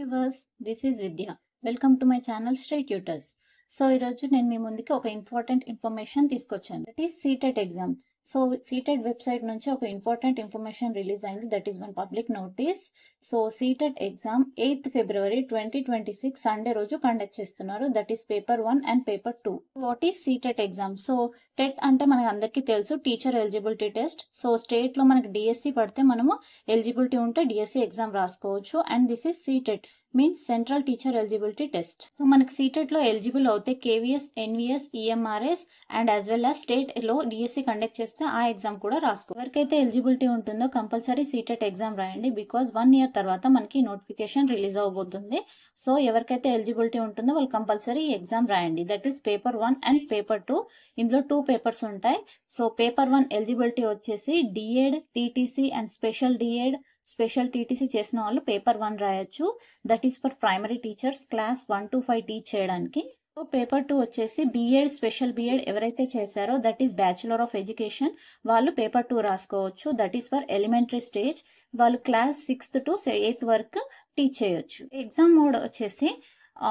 Viewers, this is Vidya. Welcome to my channel స్ట్రీ tutors. So ఈరోజు నేను మీ ముందుకి ఒక ఇంపార్టెంట్ ఇన్ఫర్మేషన్ తీసుకొచ్చాను. That is CTET exam. So CTET website నుంచి ఒక ఇంపార్టెంట్ ఇన్ఫర్మేషన్ రిలీజ్ అయింది. That is one public notice. So CTET exam 8th February 2026 Sunday రోజు కండక్ట్ చేస్తున్నారు. That is paper 1 and paper 2. What is CTET exam? So TET అంటే మనకు అందరికీ తెలుసు, టీచర్ ఎలిజిబిలిటీ టెస్ట్. సో స్టేట్లో మనకి డిఎస్సి పడితే మనము ఎలిజిబిలిటీ ఉంటే డిఎస్సి ఎగ్జామ్ రాసుకోవచ్చు. And this is CTET means central teacher eligibility test. So మనకి సీటెట్లో ఎలిజిబుల్ అవుతే KVS, NVS, EMRS and as well as స్టేట్లో డిఎస్సి కండక్ట్ చేస్తే ఆ ఎగ్జామ్ కూడా రాసుకో. ఎవరికైతే ఎలిజిబిలిటీ ఉంటుందో కంపల్సరీ సీటెట్ ఎగ్జామ్ రాయండి. బికాజ్ 1 year తర్వాత మనకి నోటిఫికేషన్ రిలీజ్ అవబోతుంది. సో ఎవరికైతే ఎలిజిబిలిటీ ఉంటుందో వాళ్ళు కంపల్సరీ ఈ ఎగ్జామ్ రాయండి. That is paper 1 and paper 2. ఇందులో 2 పేపర్స్ ఉంటాయి. సో పేపర్ 1 ఎలిజిబిలిటీ వచ్చేసి DEd, TTC and special DEd, special TTC చేసిన వాళ్ళు పేపర్ 1 రాయొచ్చు. That is for primary teachers class 1 to 5 teach చేయడానికి. సో పేపర్ 2 వచ్చేసి బిఎడ్, స్పెషల్ బిఎడ్ ఎవరైతే చేశారో that is bachelor of education వాళ్ళు పేపర్ 2 రాసుకోవచ్చు. That is for elementary stage. వాళ్ళు క్లాస్ 6th to 8th వరకు టీచ్ చేయొచ్చు. ఎగ్జామ్ మోడ్ వచ్చేసి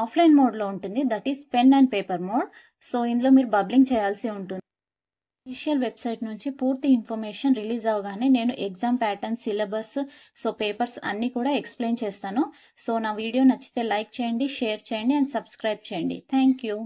ఆఫ్లైన్ మోడ్లో ఉంటుంది. That is pen and paper mode. So ఇందులో మీరు బబ్లింగ్ చేయాల్సి ఉంటుంది. అఫీషియల్ వెబ్సైట్ నుంచి పూర్తి ఇన్ఫర్మేషన్ రిలీజ్ అవగానే నేను exam pattern, syllabus, so papers అన్నీ కూడా ఎక్స్ప్లెయిన్ చేస్తాను. సో నా వీడియో నచ్చితే లైక్ చేయండి, షేర్ చేయండి అండ్ సబ్స్క్రైబ్ చేయండి. Thank you.